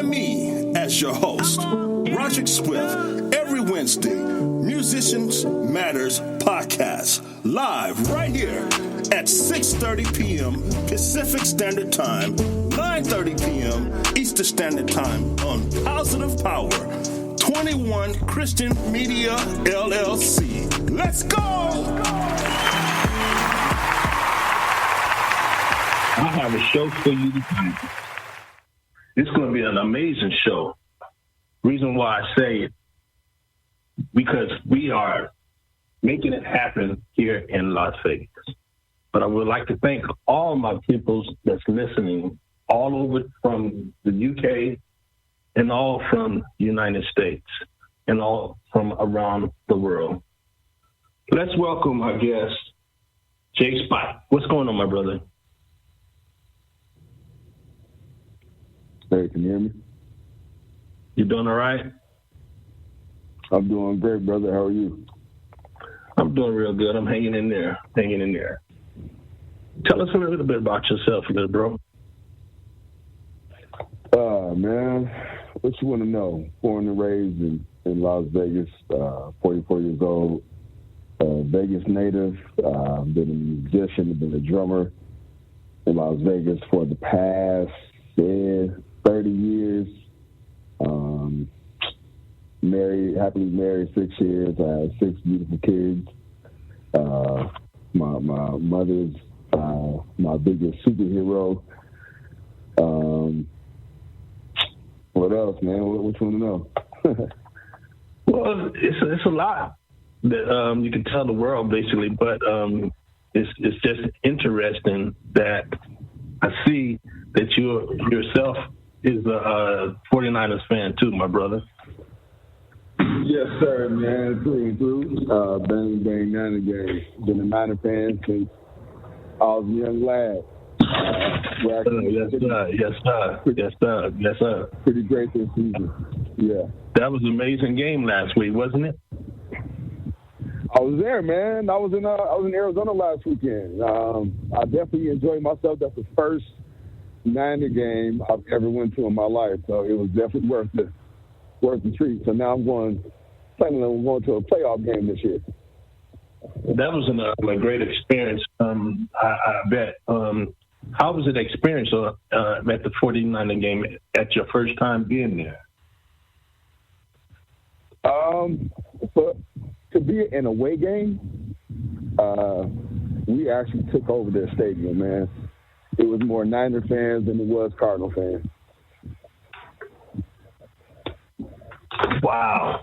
Join me as your host, Rodrick Swift, every Wednesday, Musicians Matters Podcast, live right here at 6:30 p.m. Pacific Standard Time, 9:30 p.m. Eastern Standard Time on Positive Power, 21 Christian Media, LLC. Let's go! I have a show for you tonight. It's going to be an amazing show. Reason why I say it, because we are making it happen here in Las Vegas. But I would like to thank all my people that's listening all over from the UK and all from the United States and all from around the world. Let's welcome our guest, Jay Spight. What's going on, my brother? Hey, can you hear me? You doing all right? I'm doing great, brother. How are you? I'm doing real good. I'm hanging in there. Tell us a little bit about yourself, little bro. Man, what you want to know? Born and raised in Las Vegas, 44 years old, Vegas native, been a musician, been a drummer in Las Vegas for the past 30 years. Happily married 6 years. I have 6 beautiful kids. My mother's my biggest superhero. What else, man? What you want to know? Well, it's a lot that you can tell the world, basically, but it's just interesting that I see that you yourself is a 49ers fan too, my brother. Yes, sir, man. Through and through. Bang, Niner game. Been a Niner fan since I was a young lad. Yes, sir. Pretty great this season. Yeah. That was an amazing game last week, wasn't it? I was there, man. I was in Arizona last weekend. I definitely enjoyed myself. That's the first Niner game I've ever went to in my life, so it was definitely worth the treat. So now I'm planning on going to a playoff game this year. That was a great experience. I bet. How was it experience at the 49er game at your first time being there? To be an away game, we actually took over their stadium, man. It was more Niner fans than it was Cardinal fans. Wow.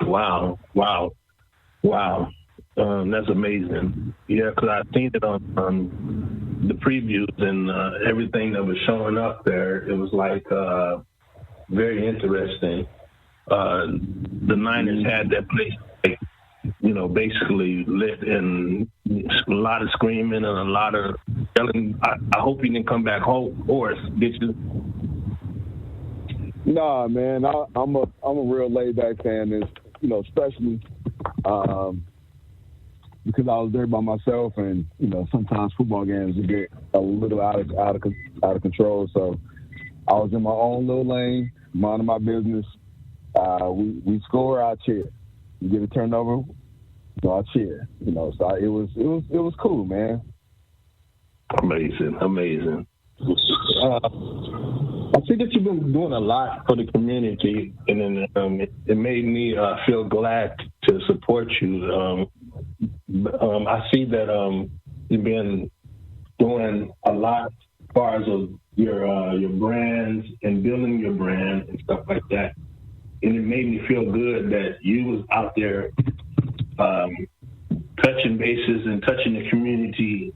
That's amazing. Yeah, because I've seen it on the previews and everything that was showing up there. It was like very interesting. The Niners had that place, basically lit, and a lot of screaming and a lot of yelling. I hope you didn't come back hoarse, did you? Nah, man. I'm a real laid back fan, and especially because I was there by myself, and sometimes football games would get a little out of control. So I was in my own little lane, minding my business. We score, I cheer. You get a turnover, I cheer. So it was cool, man. Amazing. I see that you've been doing a lot for the community, and then it made me feel glad to support you. I see that you've been doing a lot as far as your brands and building your brand and stuff like that. And it made me feel good that you was out there touching bases and touching the community,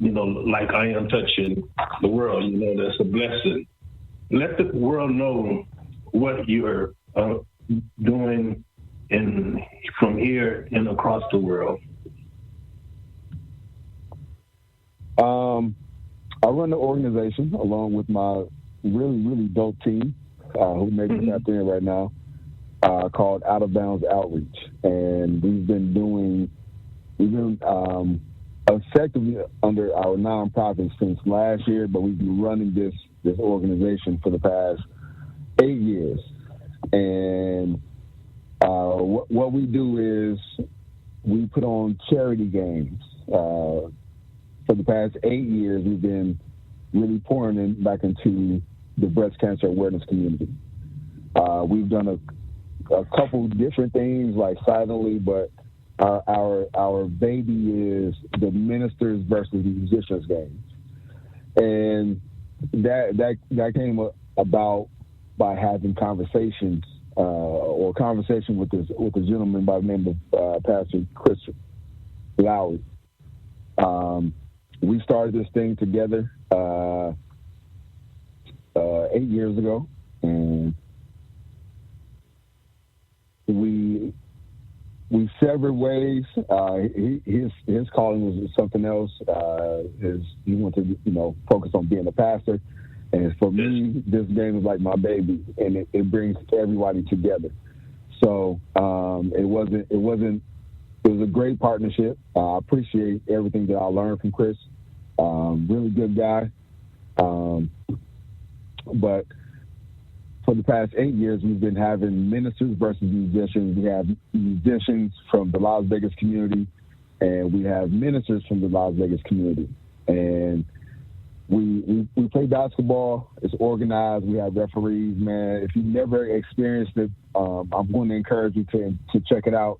like I am touching the world. That's a blessing. Let the world know what you're doing from here and across the world. I run the organization along with my really, really dope team who may be tapped in right now, called Out of Bounds Outreach. And we've been effectively under our nonprofit since last year, but we've been running this this organization for the past 8 years. And what we do is we put on charity games. For the past 8 years, we've been really pouring back into the breast cancer awareness community. We've done a couple different things, like silently, but our baby is the ministers versus musicians games, and that came about by having conversations or conversation with a gentleman by the name of Pastor Chris Lowry. We started this thing together 8 years ago, and we severed ways. His calling was something else. He wanted to focus on being a pastor, and for me, this game is like my baby, and it brings everybody together. So it was a great partnership. I appreciate everything that I learned from Chris. Really good guy. But for the past 8 years, we've been having ministers versus musicians. We have musicians from the Las Vegas community, and we have ministers from the Las Vegas community. And we play basketball. It's organized. We have referees, man. If you've never experienced it, I'm going to encourage you to check it out.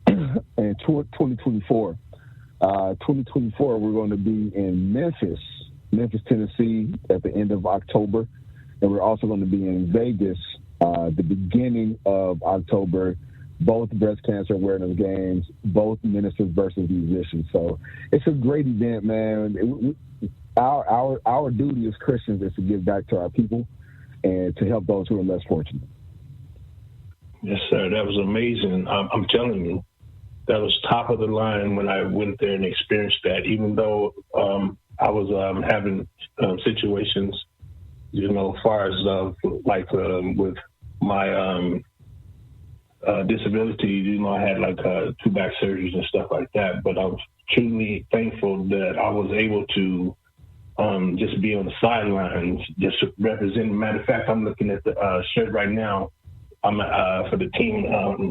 In 2024, we're going to be in Memphis, Tennessee at the end of October. And we're also going to be in Vegas the beginning of October, both breast cancer awareness games, both ministers versus musicians. So it's a great event, man. Our duty as Christians is to give back to our people and to help those who are less fortunate. Yes, sir. That was amazing. I'm telling you, that was top of the line when I went there and experienced that, even though I was having situations, as far as with my disability, I had 2 back surgeries and stuff like that. But I was truly thankful that I was able to just be on the sidelines, just representing. Matter of fact, I'm looking at the shirt right now. I'm for the team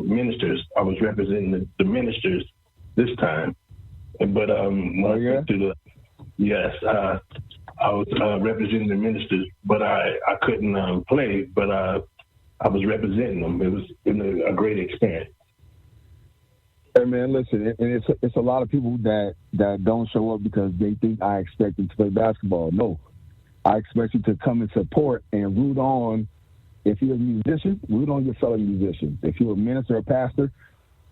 ministers. I was representing the ministers this time, but I was representing the ministers, but I couldn't play, but I was representing them. It was a great experience. Hey man, listen, and it's a lot of people that don't show up because they think I expect them to play basketball. No, I expect you to come and support and root on. If you're a musician, root on your fellow musicians. If you're a minister or pastor,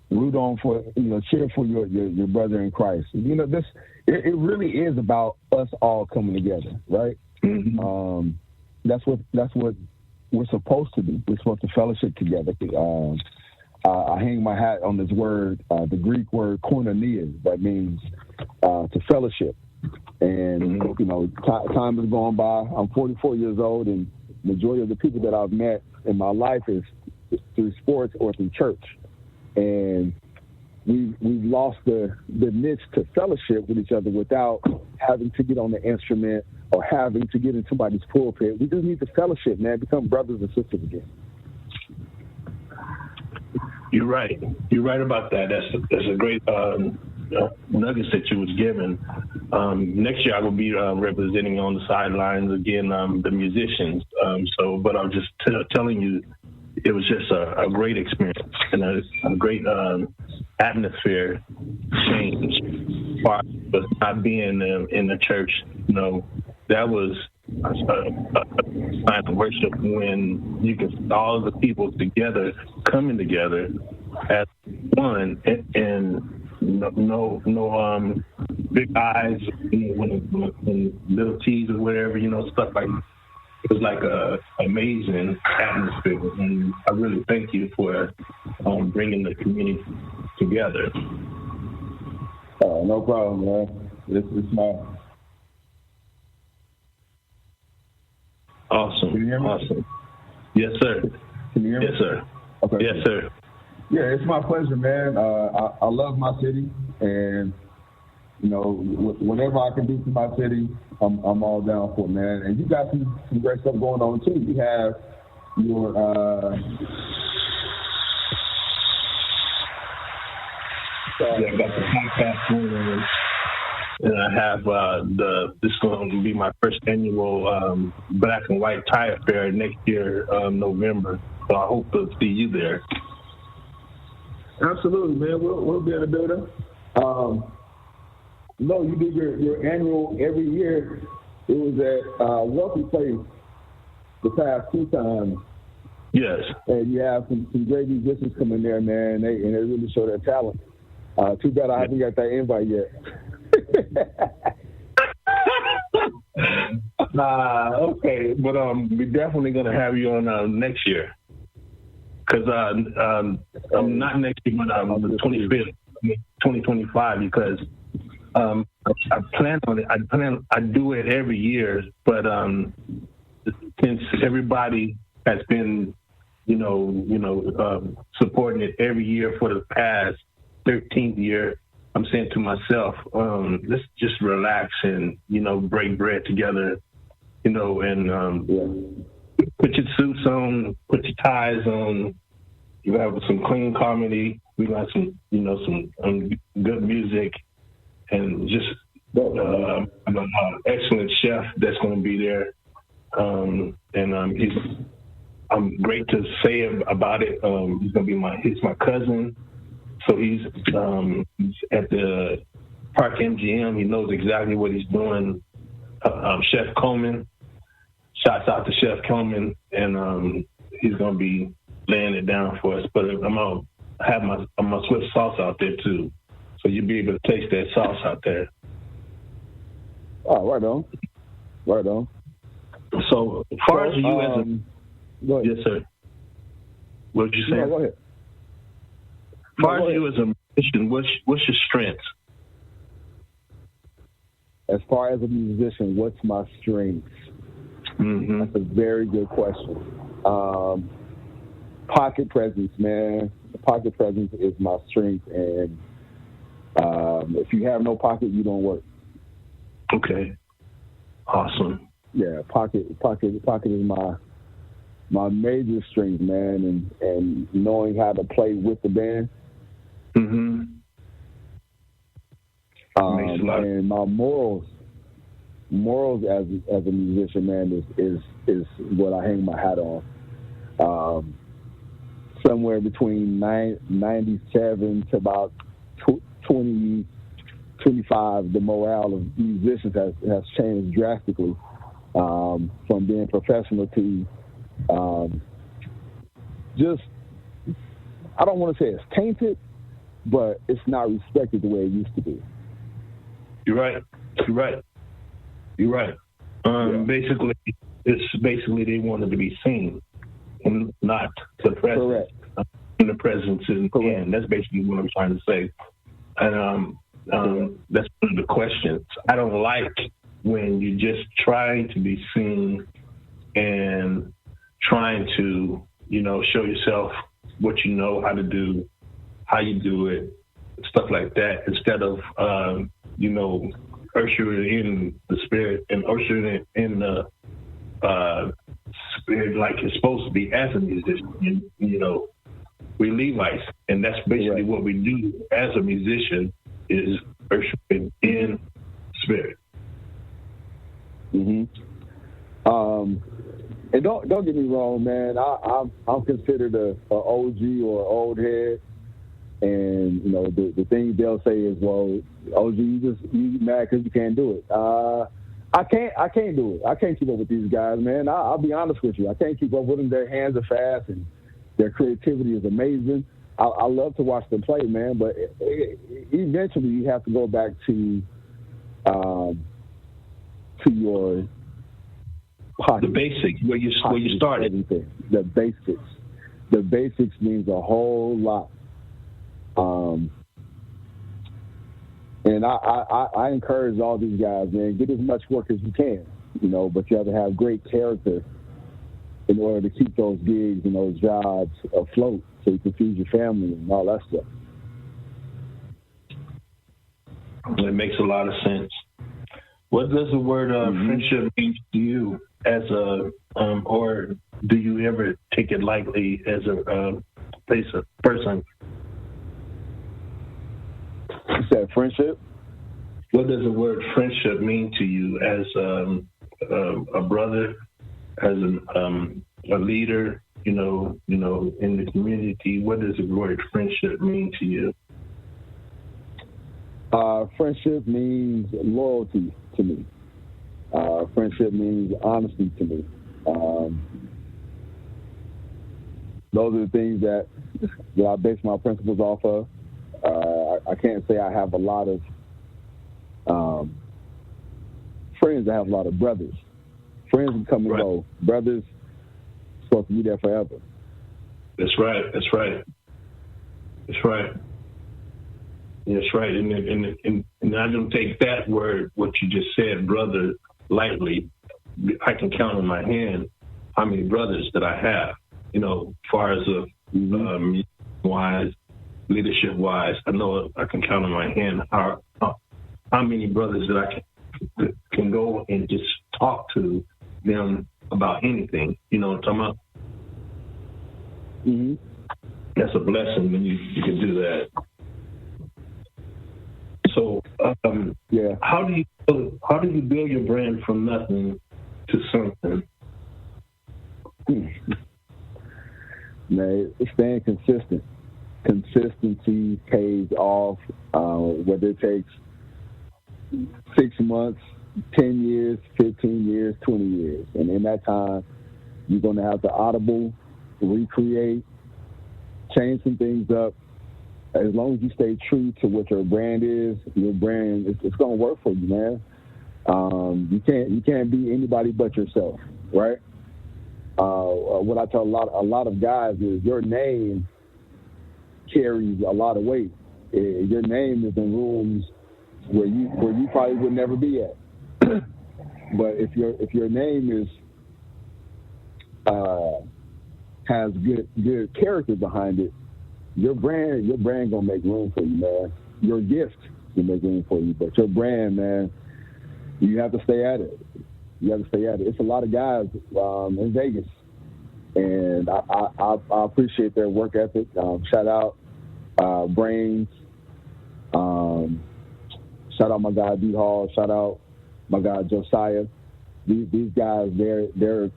root on for, cheer for your brother in Christ. It really is about us all coming together, right? Mm-hmm. That's what we're supposed to do. We're supposed to fellowship together. I hang my hat on this word, the Greek word koinonia, that means to fellowship. And, time has gone by. I'm 44 years old, and majority of the people that I've met in my life is through sports or through church. And we've lost the niche to fellowship with each other without having to get on the instrument or having to get in somebody's pulpit. We just need to fellowship, man, become brothers and sisters again. You're right. You're right about that. That's a great nuggets that you was given. Next year I will be representing on the sidelines again, the musicians. But I'm just telling you, it was just a great experience and a great atmosphere change. But not being in the church, that was a sign of worship when you can all of the people together, coming together as one, and no big eyes, when little T's or whatever, stuff like that. It was like a amazing atmosphere, and I really thank you for bringing the community together. No problem, man. It's my awesome. Can you hear me? Awesome. Yes, sir. Can you hear me? Yes, sir. Okay. Yes, sir. Yeah, it's my pleasure, man. I love my city, and whatever I can do for my city, I'm all down for it, man. And you got some great stuff going on too. You have your I got the podcast going on, and I have this is going to be my first annual Black and White Tie Affair next year, November. So I hope to see you there. Absolutely, man. We'll be in the building. No, you do your annual every year. It was at Wealthy Place the past 2 times. Yes. And you have some great musicians coming there, man, and they really show their talent. Too bad I haven't got that invite yet. Okay, but we're definitely going to have you on next year. Because I'm not next year, but the 25th, 2025, because I plan on it. I do it every year, but since everybody has been, supporting it every year for the past 13th year, I'm saying to myself, let's just relax and break bread together, and put your suits on, put your ties on. You have some clean comedy. We got some good music. And just an excellent chef that's going to be there, and I'm great to say about it. He's going to be he's my cousin, so he's at the Park MGM. He knows exactly what he's doing. Chef Coleman, shouts out to Chef Coleman, and he's going to be laying it down for us. But I'm gonna have my Swiss sauce out there too. So you'll be able to taste that sauce out there. Oh, right on. Right on. So, as far as you as a... Yes, sir. What did you say? No, go ahead. As far as you as a musician, what's your strengths? As far as a musician, what's my strengths? Mm-hmm. That's a very good question. Pocket presence, man. The pocket presence is my strength, and if you have no pocket, you don't work. Okay. Awesome. Yeah, pocket is my major strength, man, and knowing how to play with the band. Mm-hmm. And my morals as a musician, man, is what I hang my hat on. Somewhere between 97 to about 20, 25, the morale of musicians has changed drastically, from being professional to just, I don't want to say it's tainted, but it's not respected the way it used to be. You're right. Basically, they wanted to be seen and not the presence. Correct. And the presence is in. That's basically what I'm trying to say. And that's one of the questions. I don't like when you're just trying to be seen and trying to, show yourself what you know how to do, how you do it, stuff like that, instead of, ushering in the spirit and ushering in the spirit like it's supposed to be as a musician. We Levites, and that's basically what we do as a musician is worshiping in spirit. Mm-hmm. And don't get me wrong, man. I'm considered a OG or old head, and the thing they'll say is, "Well, OG, you mad because you can't do it." I can't do it. I can't keep up with these guys, man. I'll be honest with you. I can't keep up with them. Their hands are fast, and their creativity is amazing. I love to watch them play, man. But eventually, you have to go back to your pocket. The basics, where you started. Everything. The basics. The basics means a whole lot. And I encourage all these guys, man, get as much work as you can, but you have to have great character in order to keep those gigs and those jobs afloat so you can feed your family and all that stuff. It makes a lot of sense. What does the word friendship mean to you as a, or do you ever take it lightly as a person? You said friendship? What does the word friendship mean to you as a brother, as a leader, in the community? What does the word friendship mean to you? Friendship means loyalty to me. Friendship means honesty to me. Those are the things that I base my principles off of. I can't say I have a lot of friends. I have a lot of brothers. Friends can come and go. Brothers supposed to be there forever. That's right. That's right. That's right. That's right. And I don't take that word, what you just said, brother, lightly. I can count on my hand how many brothers that I have, as far as wise, leadership wise. I know I can count on my hand how many brothers that I can go and just talk to them about anything. You know what I'm talking about? Mm-hmm. That's a blessing when you can do that. So, how do you build your brand from nothing to something? Man, staying consistent. Consistency pays off, whether it takes 6 months, 10 years, 15 years, 20 years. And in that time, you're going to have to audible, recreate, change some things up. As long as you stay true to what your brand is, your brand, it's going to work for you, man. You can't be anybody but yourself, right? What I tell a lot of guys is your name carries a lot of weight. Your name is in rooms where you probably would never be at. But if your name is has good character behind it, your brand gonna make room for you, man. Your gift will make room for you, but your brand, man, you have to stay at it. It's a lot of guys in Vegas, and I appreciate their work ethic. Shout out Brains. Shout out my guy D Hall. Shout out my guy Josiah. These guys, they're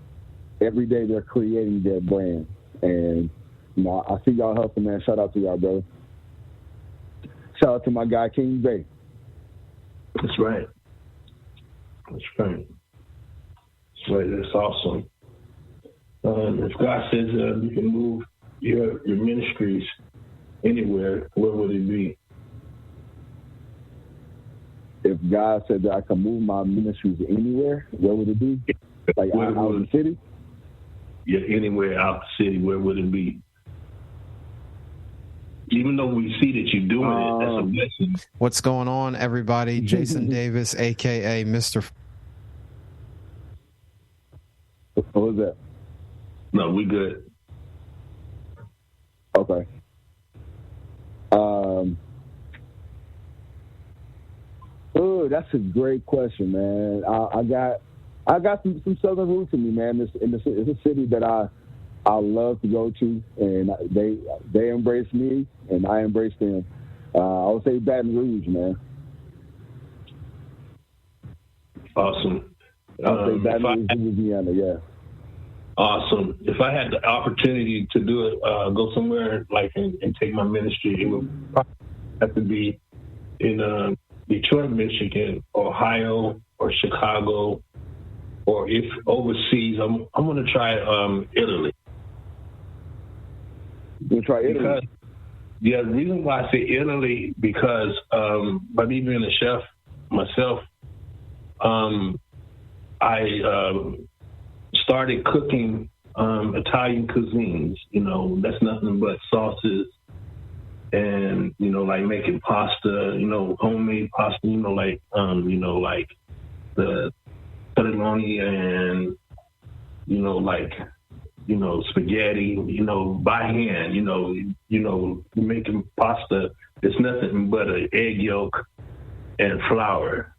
every day they're creating their brand, and I see y'all hustling, man. Shout out to y'all, brother. Shout out to my guy King Bay. That's right. That's awesome. If God says you can move your ministries anywhere, where would it be? If God said that I can move my ministries anywhere, where would it be? Like out of the city? Yeah, anywhere out the city, where would it be? Even though we see that you're doing it, that's a blessing. What's going on, everybody? Jason Davis, a.k.a. Mr. What was that? No, we good. Okay. That's a great question, man. I got some southern roots in me, man. It's a city that I love to go to, and they embrace me, and I embrace them. I would say Baton Rouge, man. Awesome. I would say Baton Rouge, Louisiana, yeah. Awesome. If I had the opportunity to do it, go somewhere and take my ministry, it would probably have to be in Detroit, Michigan, Ohio, or Chicago, or if overseas, I'm going to try Italy. You'll try Italy? The reason why I say Italy, because by me being a chef myself, I started cooking Italian cuisines. That's nothing but sauces and, like making pasta, homemade pasta, like the pepperoni and, spaghetti, by hand, making pasta. It's nothing but an egg yolk and flour,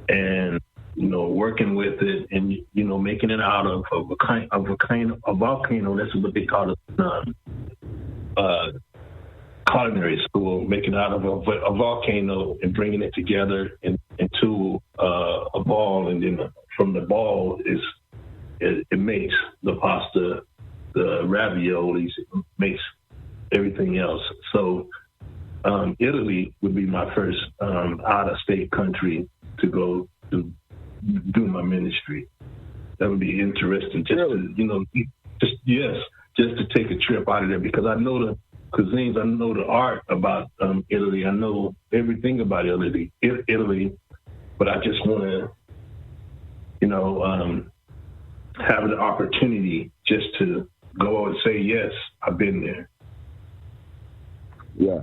and working with it, and making it out of a volcano. That's what they call it. Culinary school, making it out of a volcano and bringing it together into a ball, and then from the ball it makes the pasta, the raviolis, it makes everything else. So Italy would be my first out-of-state country to go to do my ministry. That would be interesting, just to take a trip out of there, because I know the cuisines, I know the art about Italy, I know everything about Italy, but I just want to, have the opportunity just to go and say, yes, I've been there. Yeah.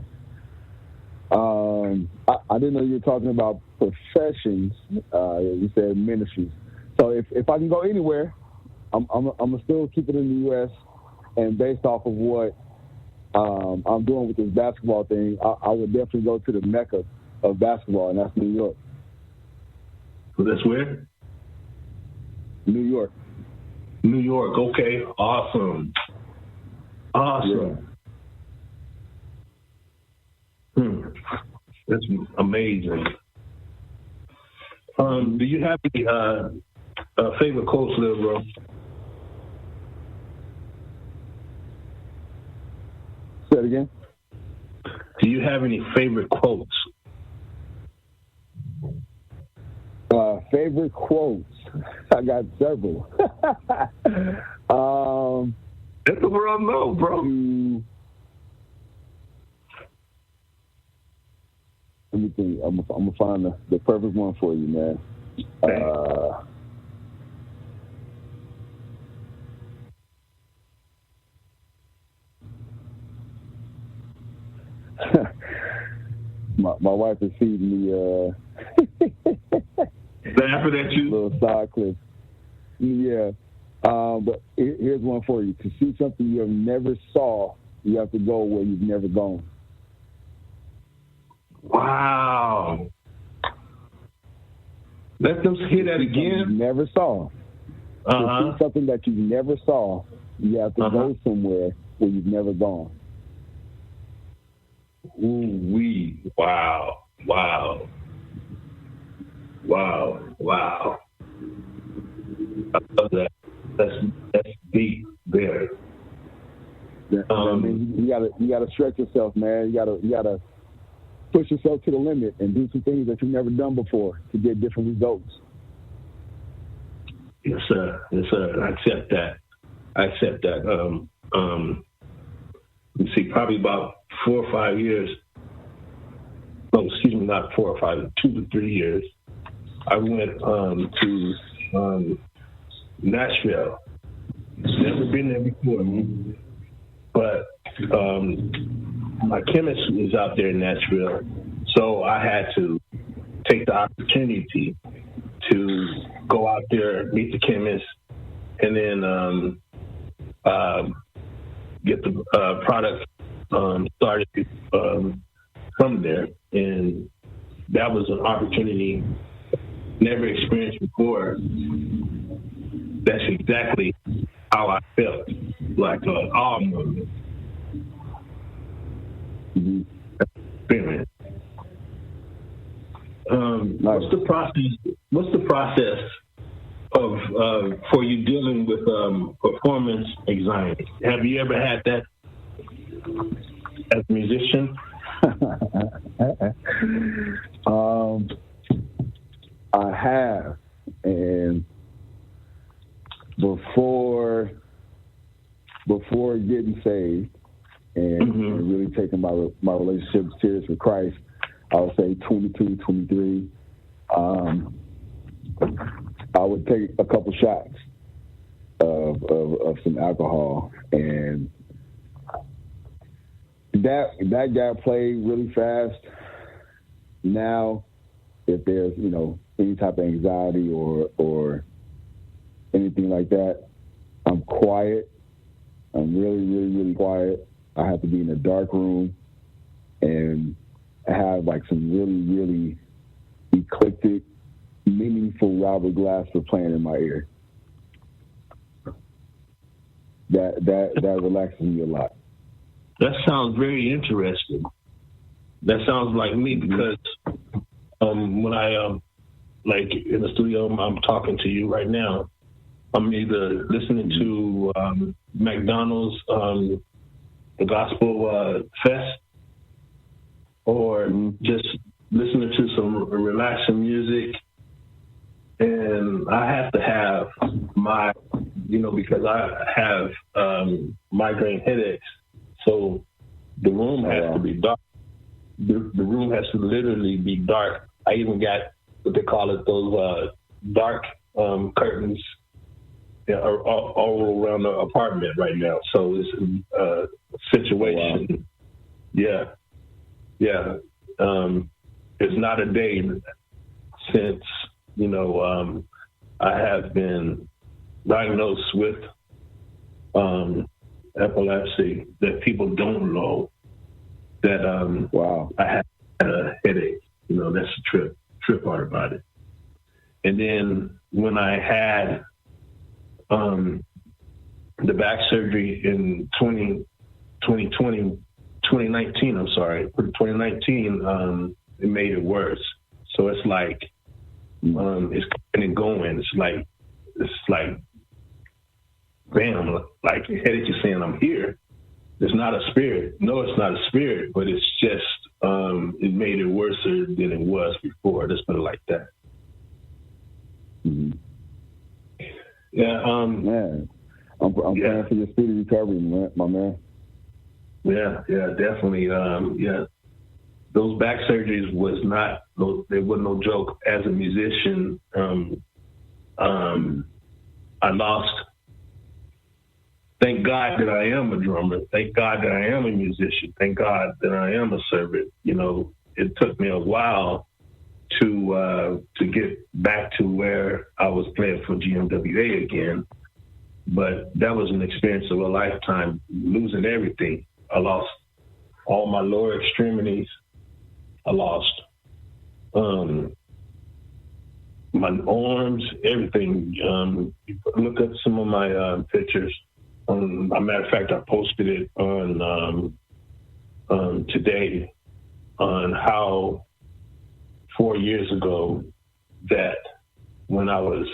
I didn't know you were talking about professions. You said ministries. So if I can go anywhere, I'm gonna still keep it in the U.S. And based off of what I'm doing with this basketball thing, I would definitely go to the mecca of basketball, and that's New York. So that's where? New York. New York. Okay. Awesome. Yeah. That's amazing. Do you have any favorite quotes, little bro? Say it again. Do you have any favorite quotes? Favorite quotes? I got several. Let the world know, bro. Let me think. I'm gonna find the perfect one for you, man. My wife is feeding me Laughing at you. Little side clip. Yeah. But here's one for you. To see something you have never saw, you have to go where you've never gone. Wow. Let them hear that again. You never saw. To see something that you never saw, you have to go somewhere where you've never gone. Ooh-wee. Wow. Wow. Wow. Wow. I love that. That's deep there. I mean, you gotta stretch yourself, man. You gotta push yourself to the limit and do some things that you've never done before to get different results. Yes, sir. Yes, sir. I accept that. Let's see, probably about 4 or 5 years. No, excuse me, not 4 or 5, 2 to 3 years. I went to Nashville. Never been there before, but my chemist was out there in Nashville, so I had to take the opportunity to go out there, meet the chemist, and then get the product started from there. And that was an opportunity never experienced before. That's exactly how I felt, like an awe moment. Experience. What's the process of for you dealing with performance anxiety? Have you ever had that as a musician? I have, and before getting saved and really taking my relationship serious with Christ, I would say 22, 23, I would take a couple shots of some alcohol, and that got played really fast. Now, if there's any type of anxiety or anything like that, I'm quiet. I'm really, really, really quiet. I have to be in a dark room and have like some really, really eclectic, meaningful Robert Glasper playing in my ear. That relaxes me a lot. That sounds very interesting. That sounds like me because when I like in the studio, I'm talking to you right now. I'm either listening to McDonald's the Gospel Fest, or just listening to some relaxing music. And I have to have my, because I have migraine headaches, so the room has to be dark. The room has to literally be dark. I even got what they call it, those dark curtains all around the apartment right now. So it's a situation. Wow. Yeah. It's not a day since, I have been diagnosed with epilepsy that people don't know that I had a headache. That's the trip part about it. And then when I had the back surgery in 2019, it made it worse. So it's like it's coming and going. It's like bam, like your headache is saying I'm here. It's not a spirit. No, it's not a spirit, but it's just it made it worse than it was before. Let's put it like that. Mm-hmm. Yeah. Man, I'm praying for your speedy recovery, my man. Yeah, definitely. Those back surgeries they wasn't no joke. As a musician, I lost. Thank God that I am a drummer. Thank God that I am a musician. Thank God that I am a servant. It took me a while to get back to where I was playing for GMWA again. But that was an experience of a lifetime, losing everything. I lost all my lower extremities. I lost my arms, everything. Look at some of my pictures. As a matter of fact, I posted it on today on how 4 years ago that when I was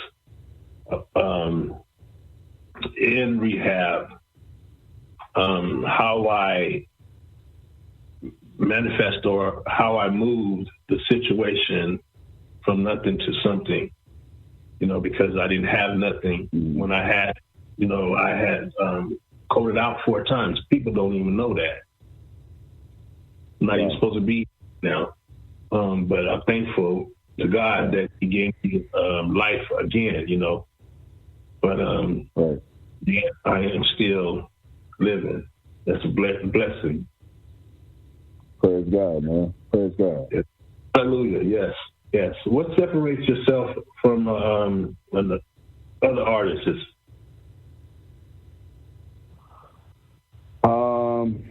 in rehab, how I manifest or how I moved the situation from nothing to something, because I didn't have nothing when I had, I had coded out 4 times. People don't even know that. I'm not even supposed to be now. But I'm thankful to God that He gave me life again, But yeah, I am still living. That's a blessing. Praise God, man. Praise God. Yes. Hallelujah. Yes. What separates yourself from the other artists? I'm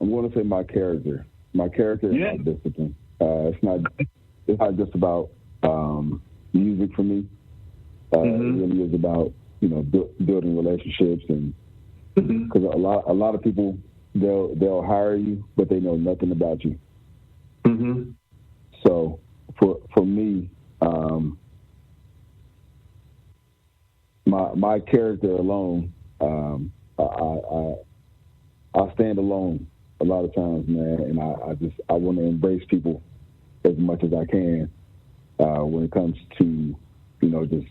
going to say my character. My character and my discipline. It's not just about music for me. It really is about building relationships, and because a lot of people they'll hire you, but they know nothing about you. So for me, my character alone, I stand alone a lot of times, man, and I want to embrace people as much as I can when it comes to just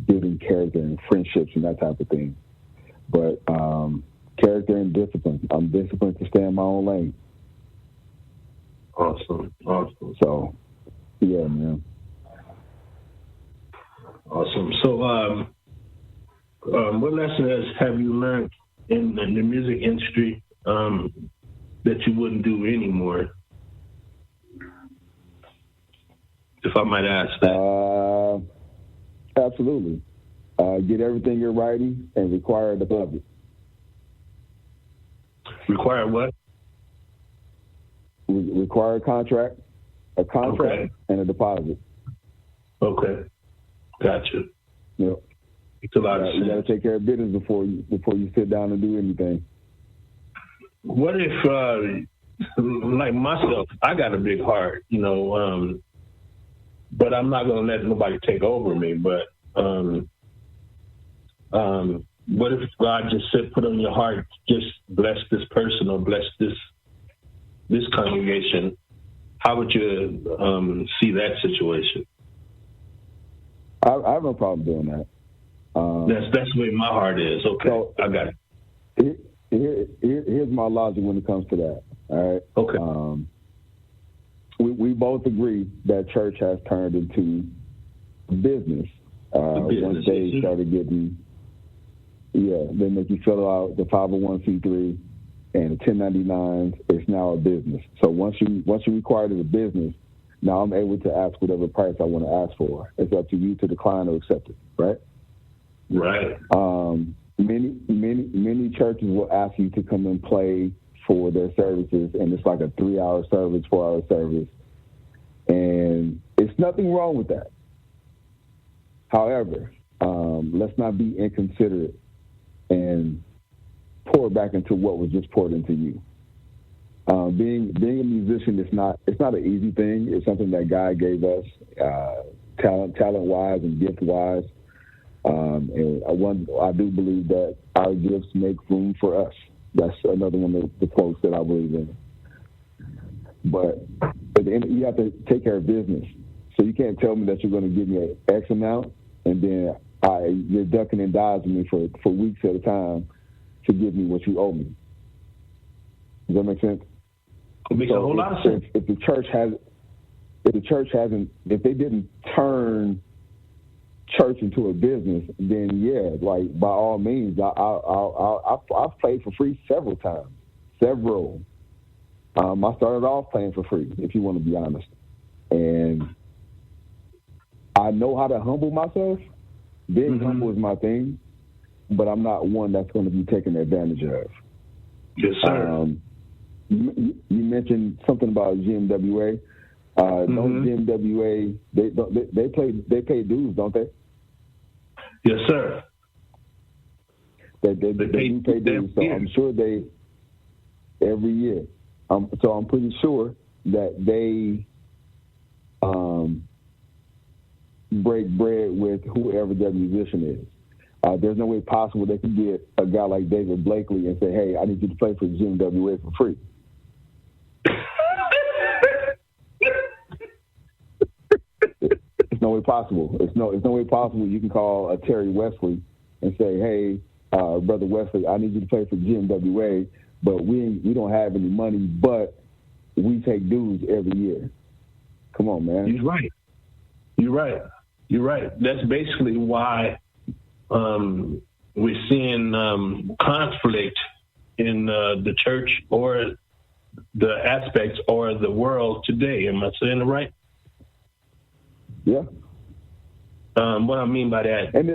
building character and friendships and that type of thing. But character and discipline. I'm disciplined to stay in my own lane. Awesome. So, yeah, man. Awesome. So, what lessons have you learned in the music industry that you wouldn't do anymore? If I might ask that. Absolutely. Get everything you're writing and require the public. Require what? require a contract, and a deposit. Okay, gotcha. Yep. It's a lot of sense. You got to take care of business before you sit down and do anything. What if, like myself, I got a big heart, but I'm not going to let nobody take over me. But what if God just said, put on your heart, just bless this person or bless this congregation? How would you see that situation? I have no problem doing that. That's where my heart is. Okay, so, I got it. Here's my logic when it comes to that. All right. Okay. We both agree that church has turned into business. Once they started getting, they make you fill out the 501c3 and the 1099s. It's now a business. So once you require it as a business, now I'm able to ask whatever price I want to ask for. It's up to you to decline or accept it. Right. Right. Many churches will ask you to come and play for their services, and it's like a 3-hour service, 4-hour service, and it's nothing wrong with that. However, let's not be inconsiderate and pour back into what was just poured into you. Being a musician it's not an easy thing. It's something that God gave us, talent wise and gift wise. And I do believe that our gifts make room for us. That's another one of the quotes that I believe in. But at the end, you have to take care of business. So you can't tell me that you're going to give me an X amount and then you're ducking and dodging me for weeks at a time to give me what you owe me. Does that make sense? It makes a whole lot of sense. If they didn't turn church into a business, then like by all means, I've played for free several times. I started off playing for free, if you want to be honest, and I know how to humble myself. Being humble is my thing, but I'm not one that's going to be taken advantage of. Yes, sir. You mentioned something about GMWA. Those GMWA, they pay dues, don't they? Yes, sir. They do pay dues, so I'm sure they every year. So I'm pretty sure that they break bread with whoever their musician is. There's no way possible they could get a guy like David Blakely and say, "Hey, I need you to play for GMWA for free." It's no way possible. It's no way possible you can call a Terry Wesley and say, "Hey, Brother Wesley, I need you to play for GMWA, but we don't have any money, but we take dues every year." Come on, man. You're right. That's basically why we're seeing conflict in the church or the aspects or the world today. Am I saying it right? Yeah. What I mean by that, and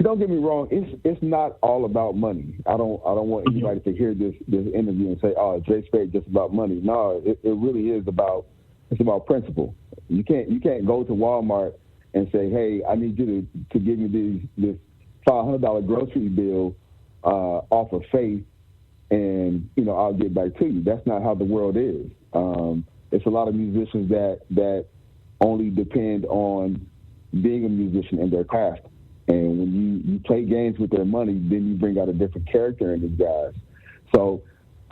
don't get me wrong, it's not all about money. I don't want anybody to hear this interview and say, "Oh, Jay Spaight just about money." No, it really is about principle. You can't go to Walmart and say, "Hey, I need you to give me this $500 grocery bill off of faith, and I'll get back to you." That's not how the world is. It's a lot of musicians that only depend on being a musician and their craft. And when you play games with their money, then you bring out a different character in these guys. So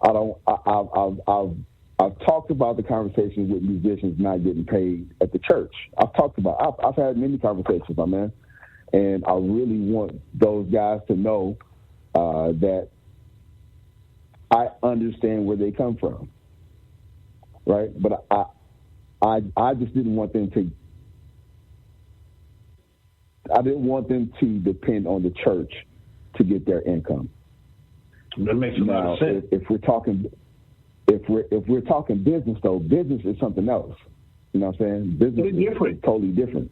I've talked about the conversations with musicians not getting paid at the church. I've had many conversations, my man, and I really want those guys to know that I understand where they come from, right? But I just didn't want them to. I didn't want them to depend on the church to get their income. That makes a lot of sense. If we're talking business, though, business is something else. You know what I'm saying? Business is totally different.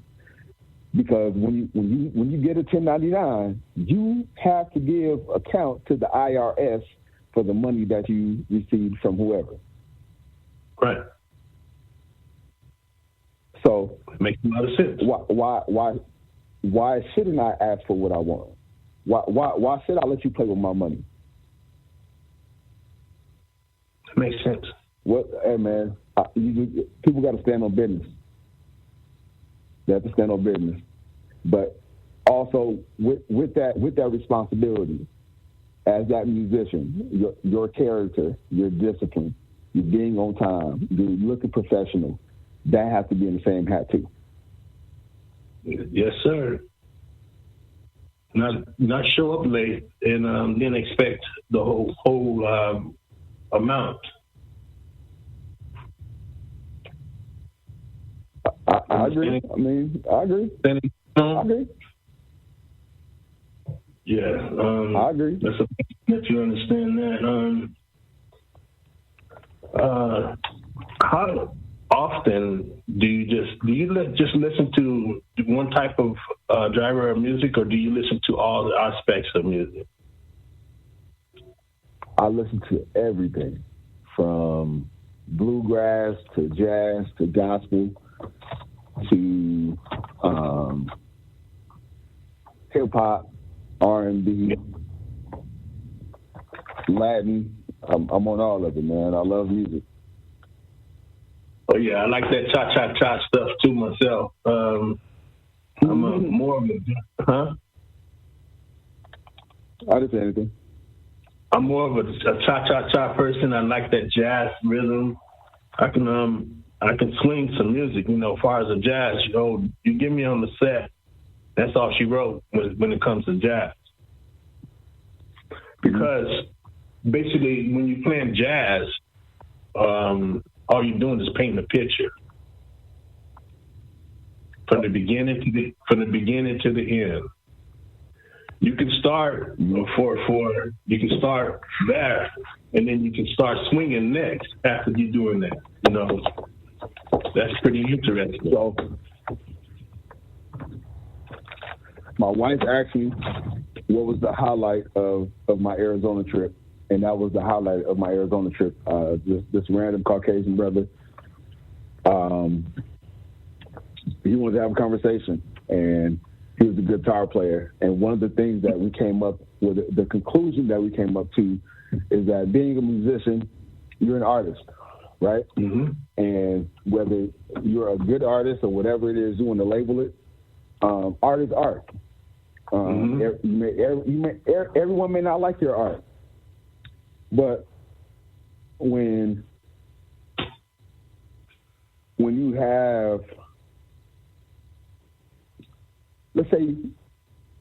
Because when you get a 1099, you have to give account to the IRS for the money that you received from whoever. Right. So it makes a lot of sense. Why shouldn't I ask for what I want? Why should I let you play with my money? It makes sense. Hey man, people got to stand on business. They have to stand on business, but also with that responsibility, as that musician, your character, your discipline, you being on time, you looking professional, that has to be in the same hat too. Yes, sir. Not show up late and then expect the whole amount. I agree. I agree. I agree. Yeah. I agree. That's that you understand that. How often do you just listen to one type of genre of music, or do you listen to all the aspects of music? I listen to everything, from bluegrass to jazz to gospel to hip hop, R&B, Latin. I'm on all of it, man. I love music. Oh yeah, I like that cha-cha-cha stuff too myself. I'm more of a, I didn't say anything. I'm more of a cha-cha-cha person. I like that jazz rhythm. I can swing some music, as far as the jazz, you get me on the set, that's all she wrote when it comes to jazz. Because basically when you're playing jazz, all you're doing is painting a picture. From the beginning to the end. You can start you can start there, and then you can start swinging next after you're doing that. That's pretty interesting. So, my wife asked me what was the highlight of my Arizona trip, and that was the highlight of my Arizona trip. This random Caucasian brother, he wanted to have a conversation, and he was a guitar player. And one of the things that we came up with, the conclusion that we came up to, is that being a musician, you're an artist, right? Mm-hmm. And whether you're a good artist or whatever it is you want to label it, art is art. Everyone may not like your art, but when you have, let's say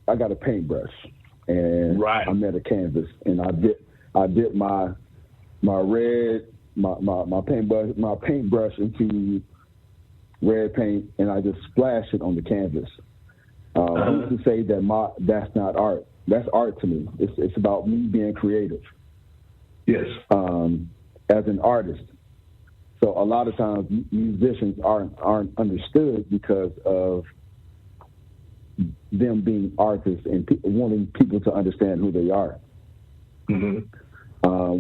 I got a paintbrush and right. I'm at a canvas and I dip my paintbrush into red paint and I just splash it on the canvas. Who's to say that that's not art? That's art to me. It's about me being creative. Yes. As an artist. So a lot of times musicians aren't understood because of them being artists and wanting people to understand who they are. Mm-hmm.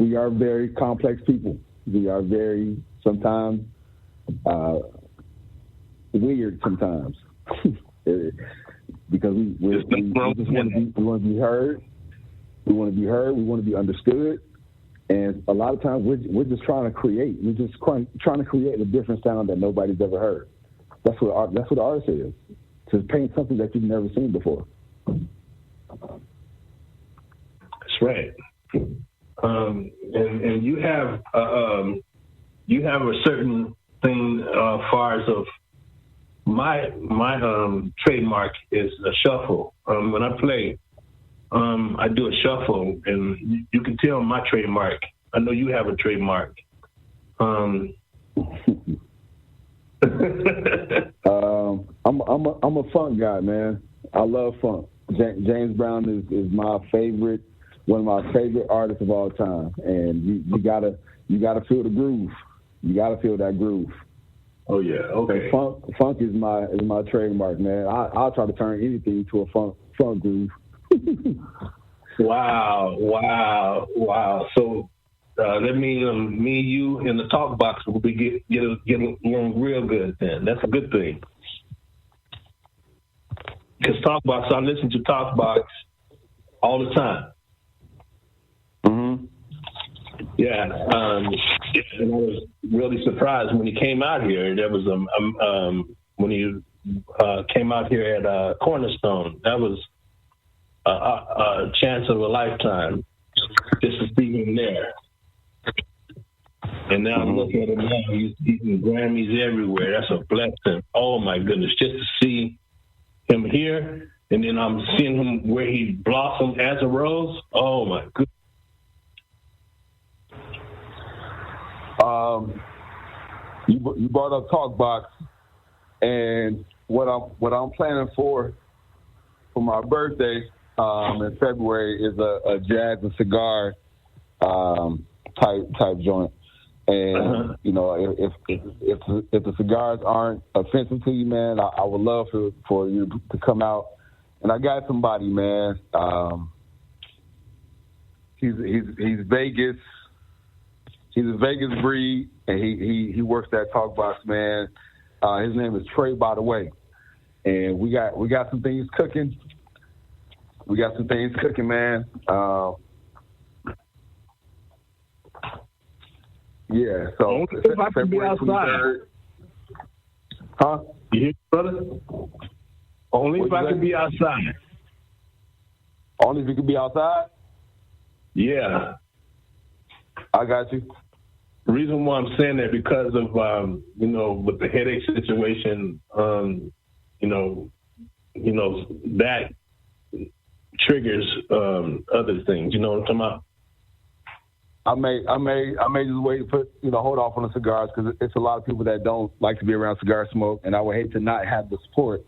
We are very complex people. We are very, sometimes, weird sometimes. Because we just want to be heard. We want to be heard. We want to be understood. And a lot of times we're just trying to create. We're just trying to create a different sound that nobody's ever heard. That's what artist is. To paint something that you've never seen before. That's right. And you have a certain thing as far as of my trademark is a shuffle. When I play, I do a shuffle, and you can tell my trademark. I know you have a trademark. I'm a funk guy, man. I love funk. James Brown is my favorite, one of my favorite artists of all time. And you gotta feel the groove. You gotta feel that groove. Oh yeah, okay. So funk is my trademark, man. I'll try to turn anything to a funk groove. Wow. So That means me, you, and the talk box will be getting along real good. Then that's a good thing. Because talk box, I listen to talk box all the time. Mm-hmm. Yeah, and I was really surprised when he came out here. There was when he came out here at Cornerstone. That was a chance of a lifetime just to see him there. And now I'm looking at him now. He's getting Grammys everywhere. That's a blessing. Oh my goodness, just to see him here, and then I'm seeing him where he blossomed as a rose. Oh my goodness. You brought up Talkbox, and what I'm planning for my birthday in February is a jazz and cigar type joint. And you know, if the cigars aren't offensive to you, man, I would love for you to come out. And I got somebody, man. He's Vegas. He's a Vegas breed, and he works that Talkbox, man. His name is Trey, by the way. And we got some things cooking. Man. Yeah, so only if I can be outside. Huh? You hear me, brother? Only if I can be outside. Only if you can be outside? Yeah. I got you. The reason why I'm saying that because of with the headache situation, that triggers other things. You know what I'm talking about? I may just wait to hold off on the cigars because it's a lot of people that don't like to be around cigar smoke, and I would hate to not have the support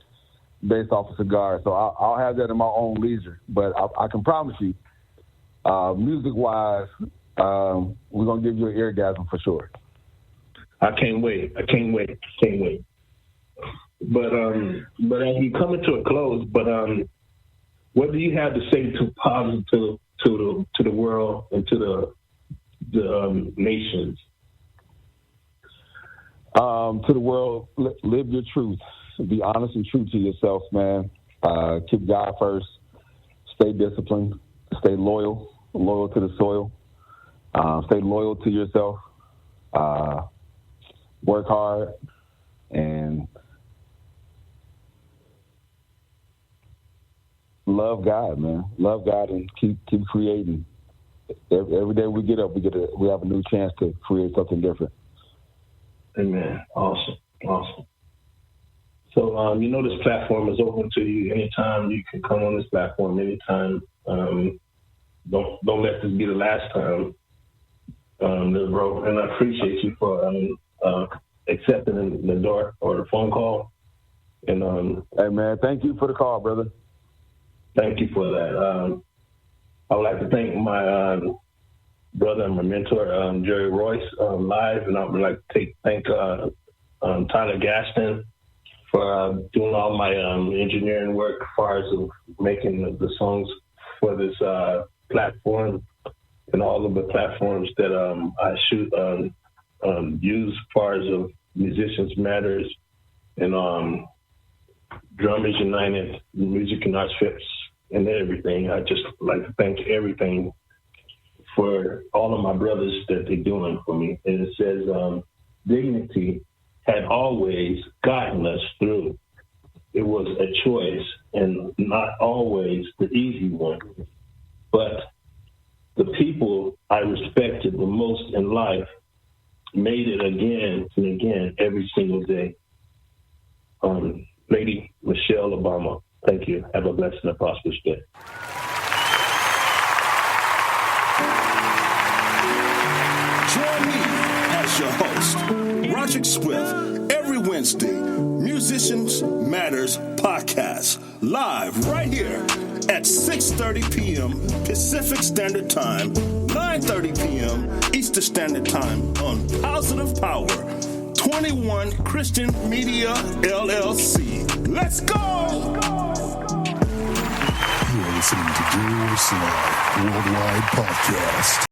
based off of cigars. So I'll have that in my own leisure. But I can promise you, music-wise, we're gonna give you an eargasm for sure. I can't wait. But as we coming to a close, what do you have to say to positive to the world and to the nations? To the world, live your truth. Be honest and true to yourself, man. Keep God first. Stay disciplined. Stay loyal to the soil. Stay loyal to yourself. Work hard and love God, man. Love God and keep creating. Every day we get up, we have a new chance to create something different. Amen. Awesome. So, this platform is open to you anytime. You can come on this platform anytime. Don't let this be the last time, little bro. And I appreciate you for accepting the door or the phone call. And hey, man, thank you for the call, brother. Thank you for that. I would like to thank my brother and my mentor, Jerry Royce, live, and I would like to thank Tyler Gaston for doing all my engineering work as far as making the songs for this platform and all of the platforms that I use as far as Musicians Matters and Drummers United, Music and Arts Fits, and everything. I just like to thank everything for all of my brothers that they're doing for me. And it says, dignity had always gotten us through. It was a choice and not always the easy one. But the people I respected the most in life made it again and again every single day. Lady Michelle Obama, thank you. Have a blessed and a prosperous day. Join me as your host, Rodrick Swift, every Wednesday, Musicians Matters podcast, live right here at 6:30 p.m. Pacific Standard Time, 9:30 p.m. Eastern Standard Time on Positive Power, 21 Christian Media, LLC. Let's go! You're listening to Gears Live Worldwide Podcast.